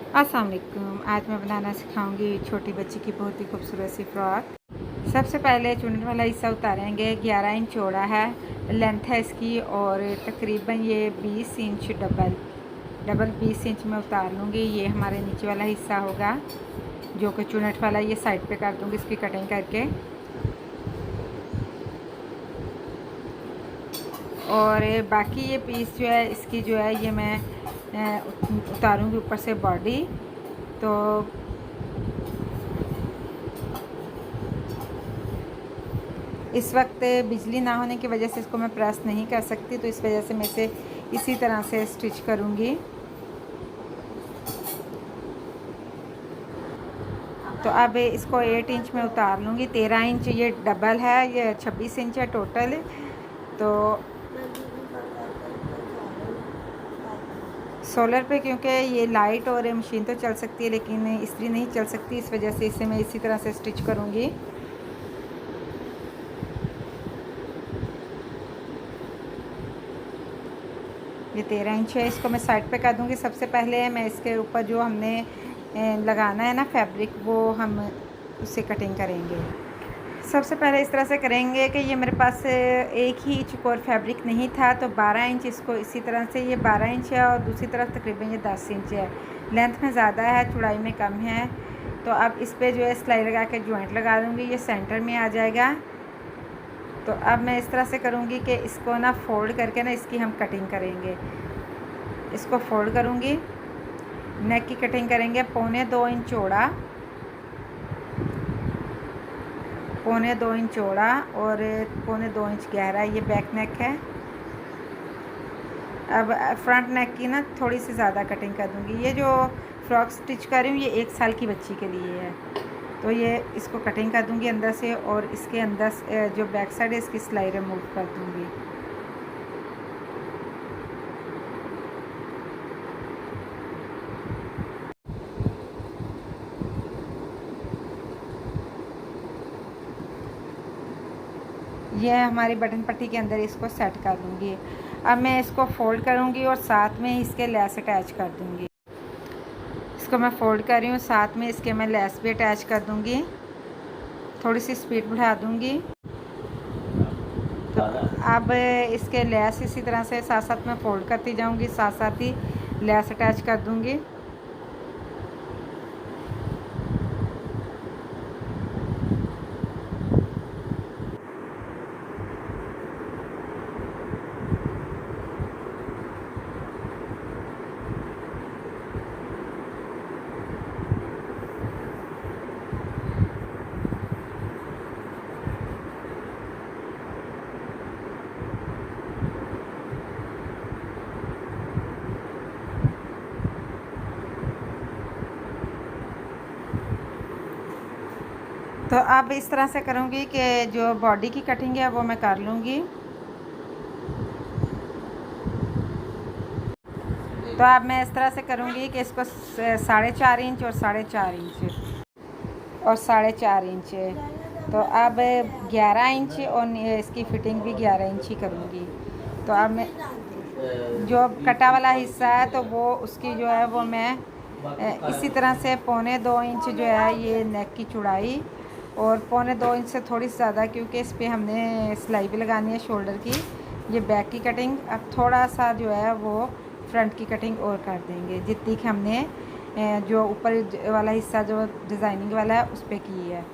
अस्सलाम वालेकुम। आज मैं बनाना सिखाऊंगी छोटी बच्ची की बहुत ही खूबसूरत सी फ्रॉक। सबसे पहले चुनट वाला हिस्सा उतारेंगे। 11 इंच चौड़ा है, लेंथ है इसकी, और तकरीबन ये 20 इंच डबल 20 इंच में उतार लूँगी। ये हमारे नीचे वाला हिस्सा होगा जो कि चुनट वाला, ये साइड पे कर दूँगी इसकी कटिंग करके। और बाकी ये पीस जो है इसकी जो है ये मैं उतारूँगी ऊपर से बॉडी। तो इस वक्त बिजली ना होने की वजह से इसको मैं प्रेस नहीं कर सकती, तो इस वजह से मैं इसे इसी तरह से स्टिच करूँगी। तो अब इसको 8 इंच में उतार लूँगी। 13 इंच ये डबल है, ये 26 इंच है टोटल। तो सोलर पे, क्योंकि ये लाइट और मशीन तो चल सकती है लेकिन इस्त्री नहीं चल सकती, इस वजह से इसे मैं इसी तरह से स्टिच करूँगी। ये 13 इंच है, इसको मैं साइड पे कर दूँगी। सबसे पहले मैं इसके ऊपर जो हमने लगाना है ना फैब्रिक, वो हम उससे कटिंग करेंगे। सबसे पहले इस तरह से करेंगे कि ये मेरे पास एक ही इंच और फैब्रिक नहीं था, तो 12 इंच इसको इसी तरह से, ये 12 इंच है और दूसरी तरफ तकरीबन ये 10 इंच है। लेंथ में ज़्यादा है, चौड़ाई में कम है। तो अब इस पर जो है सिलाई लगा के जॉइंट लगा दूँगी, ये सेंटर में आ जाएगा। तो अब मैं इस तरह से करूँगी कि इसको ना फोल्ड करके ना इसकी हम कटिंग करेंगे। इसको फोल्ड करूँगी, नेक की कटिंग करेंगे। 2.25 इंच चौड़ा, 2.25 इंच चौड़ा और 2.25 इंच गहरा, ये बैक नेक है। अब फ्रंट नेक की ना थोड़ी सी ज़्यादा कटिंग कर दूँगी। ये जो फ्रॉक स्टिच कर रही हूँ ये 1 साल की बच्ची के लिए है, तो ये इसको कटिंग कर दूँगी अंदर से, और इसके अंदर जो बैक साइड है इसकी सिलाई रिमूव कर दूँगी। ये हमारी बटन पट्टी के अंदर इसको सेट कर दूँगी। अब मैं इसको फोल्ड करूँगी और साथ में इसके लेस अटैच कर दूँगी। इसको मैं फोल्ड कर रही हूँ, साथ में इसके मैं लेस भी अटैच कर दूँगी। थोड़ी सी स्पीड बढ़ा दूँगी। तो अब इसके लेस इसी तरह से साथ साथ मैं फोल्ड करती जाऊँगी, साथ साथ ही लेस अटैच कर दूँगी। तो अब इस तरह से करूँगी कि जो बॉडी की कटिंग है वो मैं कर लूँगी। तो अब मैं इस तरह से करूँगी कि इसको 4.5 इंच और 4.5 इंच और 4.5 इंच, तो अब 11 इंच, और इसकी फिटिंग भी 11 इंच ही करूँगी। तो अब मैं जो कटा वाला हिस्सा है तो वो उसकी जो है वो मैं इसी तरह से 2.25 इंच जो है ये नेक की चौड़ाई, और 2.25 इंच से थोड़ी सी ज़्यादा, क्योंकि इस पर हमने सिलाई भी लगानी है शोल्डर की। ये बैक की कटिंग, अब थोड़ा सा जो है वो फ्रंट की कटिंग और कर देंगे, जितनी कि हमने जो ऊपर वाला हिस्सा जो डिज़ाइनिंग वाला है उस पर की है।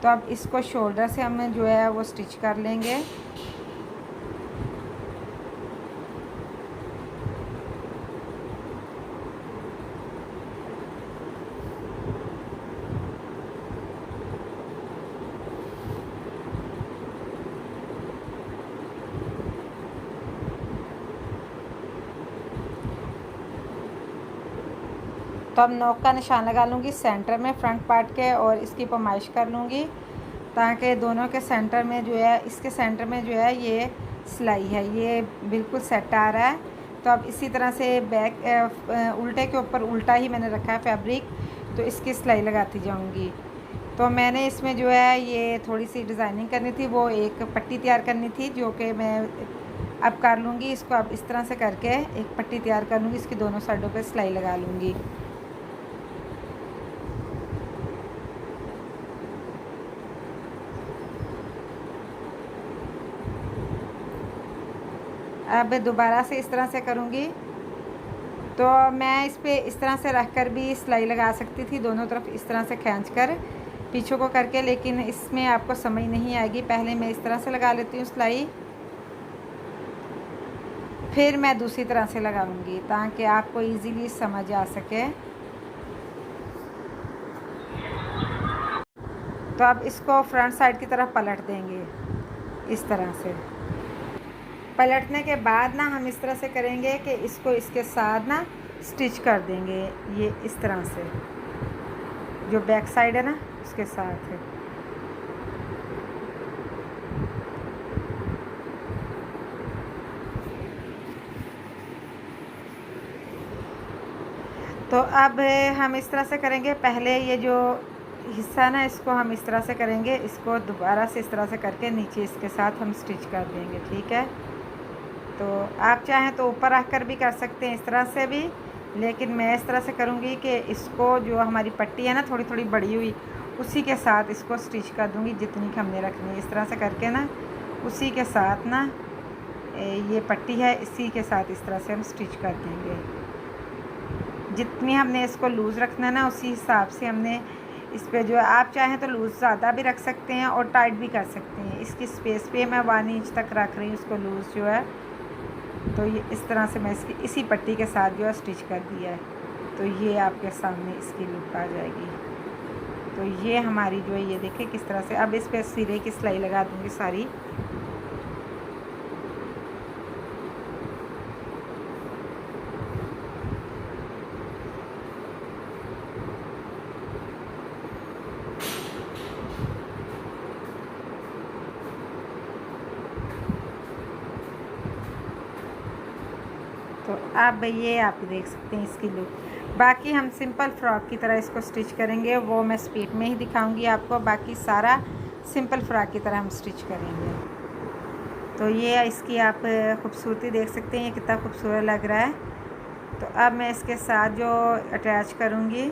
तो अब इसको शोल्डर से हम जो है वो स्टिच कर लेंगे। तो अब नोक का निशान लगा लूँगी सेंटर में फ्रंट पार्ट के, और इसकी पैमाइश कर लूँगी ताकि दोनों के सेंटर में जो है, इसके सेंटर में जो है ये सिलाई है ये बिल्कुल सेट आ रहा है। तो अब इसी तरह से बैक उल्टे के ऊपर उल्टा ही मैंने रखा है फैब्रिक, तो इसकी सिलाई लगाती जाऊँगी। तो मैंने इसमें जो है ये थोड़ी सी डिज़ाइनिंग करनी थी, वो एक पट्टी तैयार करनी थी जो कि मैं अब कर लूँगी। इसको अब इस तरह से करके एक पट्टी तैयार कर लूँगी, इसकी दोनों साइडों पे सिलाई लगा लूँगी। अब दोबारा से इस तरह से करूँगी। तो मैं इस पे इस तरह से रख कर भी सिलाई लगा सकती थी, दोनों तरफ इस तरह से खींच कर पीछे को करके, लेकिन इसमें आपको समझ नहीं आएगी। पहले मैं इस तरह से लगा लेती हूँ सिलाई, फिर मैं दूसरी तरह से लगाऊंगी ताकि आपको इजीली समझ आ सके। तो अब इसको फ्रंट साइड की तरफ पलट देंगे इस तरह से। पलटने के बाद ना हम इस तरह से करेंगे कि इसको इसके साथ ना स्टिच कर देंगे, ये इस तरह से, जो बैक साइड है ना उसके साथ है। तो अब हम इस तरह से करेंगे। पहले ये जो हिस्सा ना इसको हम इस तरह से करेंगे, इसको दोबारा से इस तरह से करके नीचे इसके साथ हम स्टिच कर देंगे, ठीक है। तो आप चाहें तो ऊपर रख कर भी कर सकते हैं इस तरह से भी, लेकिन मैं इस तरह से करूँगी कि इसको जो हमारी पट्टी है ना थोड़ी थोड़ी बड़ी हुई, उसी के साथ इसको स्टिच कर दूँगी जितनी कि हमने रखनी है। इस तरह से करके ना उसी के साथ ना ये पट्टी है, इसी के साथ इस तरह से हम स्टिच कर देंगे। जितनी हमने इसको लूज़ रखना है ना उसी हिसाब से हमने इस पे जो है, आप चाहें तो लूज़ ज़्यादा भी रख सकते हैं और टाइट भी कर सकते हैं। इसकी स्पेस पे मैं 1 इंच तक रख रही हूँ इसको लूज़ जो है। तो ये इस तरह से मैं इसकी इसी पट्टी के साथ जो है स्टिच कर दिया है। तो ये आपके सामने इसकी लुक आ जाएगी। तो ये हमारी जो है ये देखिए किस तरह से। अब इस पर सिरे की सिलाई लगा दूँगी सारी। तो अब ये आप देख सकते हैं इसकी लुक। बाकी हम सिंपल फ्रॉक की तरह इसको स्टिच करेंगे, वो मैं स्पीड में ही दिखाऊंगी आपको। बाकी सारा सिंपल फ्रॉक की तरह हम स्टिच करेंगे। तो ये इसकी आप खूबसूरती देख सकते हैं, ये कितना खूबसूरत लग रहा है। तो अब मैं इसके साथ जो अटैच करूँगी,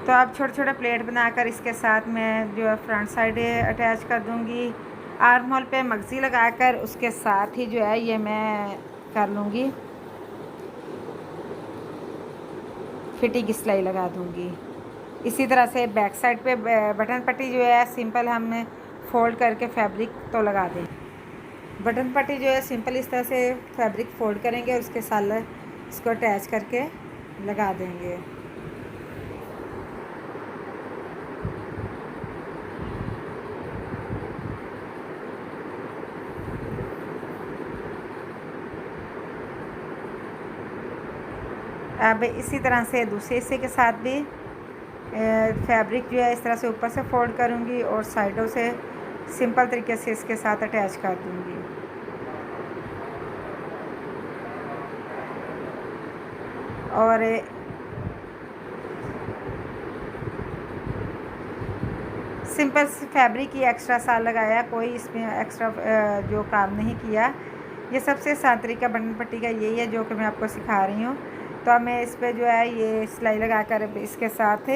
तो अब छोटे छोटे प्लेट बनाकर इसके साथ मैं जो है फ्रंट साइड अटैच कर दूँगी। आर्म होल पे मगज़ी लगाकर उसके साथ ही जो है ये मैं कर लूँगी, फिटिंग की सिलाई लगा दूँगी। इसी तरह से बैक साइड पे बटन पट्टी जो है सिंपल हम फ़ोल्ड करके फैब्रिक तो लगा दें। बटन पट्टी जो है सिंपल इस तरह से फैब्रिक फ़ोल्ड करेंगे और उसके साथ इसको अटैच करके लगा देंगे। अब इसी तरह से दूसरे हिस्से के साथ भी फैब्रिक जो है इस तरह से ऊपर से फोल्ड करूँगी और साइडों से सिंपल तरीके से इसके साथ अटैच कर दूँगी। और सिंपल फैब्रिक ही एक्स्ट्रा साल लगाया, कोई इसमें एक्स्ट्रा जो काम नहीं किया। ये सबसे आसान तरीका बटन पट्टी का यही है जो कि मैं आपको सिखा रही हूँ। तो अब मैं इस पे जो है ये सिलाई लगाकर इसके साथ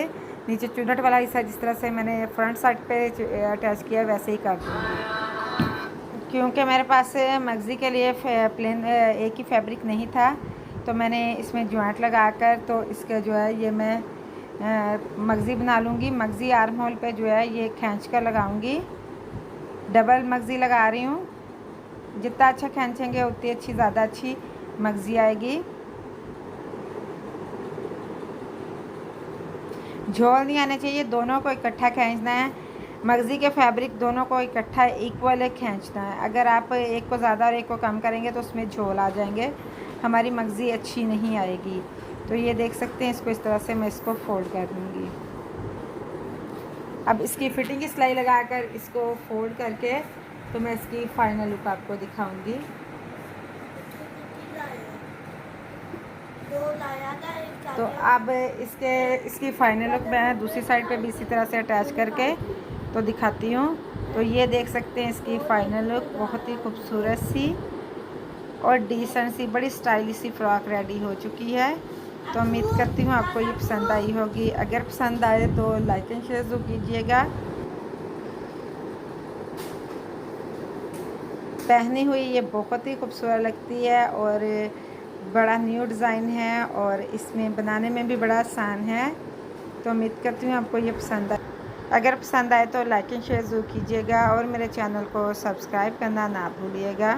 नीचे चुन्नट वाला हिस्सा जिस तरह से मैंने फ्रंट साइड पे अटैच किया वैसे ही कर दूँगी। क्योंकि मेरे पास मगज़ी के लिए प्लेन एक ही फैब्रिक नहीं था, तो मैंने इसमें जॉइंट लगाकर तो इसका जो है ये मैं मगज़ी बना लूँगी। मगज़ी आर्म होल पे जो है ये खींच कर लगाऊँगी। डबल मगज़ी लगा रही हूँ, जितना अच्छा खींचेंगे उतनी अच्छी ज़्यादा अच्छी मगज़ी आएगी। झोल नहीं आने चाहिए, दोनों को इकट्ठा खींचना है। मगज़ी के फैब्रिक दोनों को इकट्ठा इक्वल खींचना है। अगर आप एक को ज़्यादा और एक को कम करेंगे तो उसमें झोल आ जाएंगे, हमारी मगज़ी अच्छी नहीं आएगी। तो ये देख सकते हैं, इसको इस तरह से मैं इसको फोल्ड कर दूँगी। अब इसकी फिटिंग की सिलाई लगाकर इसको फोल्ड करके तो मैं इसकी फाइनल लुक आपको दिखाऊंगी। तो अब इसकी फाइनल लुक मैं दूसरी साइड पे भी इसी तरह से अटैच करके तो दिखाती हूँ। तो ये देख सकते हैं इसकी फ़ाइनल लुक, बहुत ही खूबसूरत सी और डिसेंट सी बड़ी स्टाइलिश सी फ्रॉक रेडी हो चुकी है। तो उम्मीद करती हूँ आपको ये पसंद आई होगी। अगर पसंद आए तो लाइक एंड शेयर ज़रूर कीजिएगा। पहनी हुई ये बहुत ही खूबसूरत लगती है और बड़ा न्यू डिज़ाइन है और इसमें बनाने में भी बड़ा आसान है। तो उम्मीद करती हूँ आपको ये पसंद आए। अगर पसंद आए तो लाइक एंड शेयर ज़रूर कीजिएगा और मेरे चैनल को सब्सक्राइब करना ना भूलिएगा।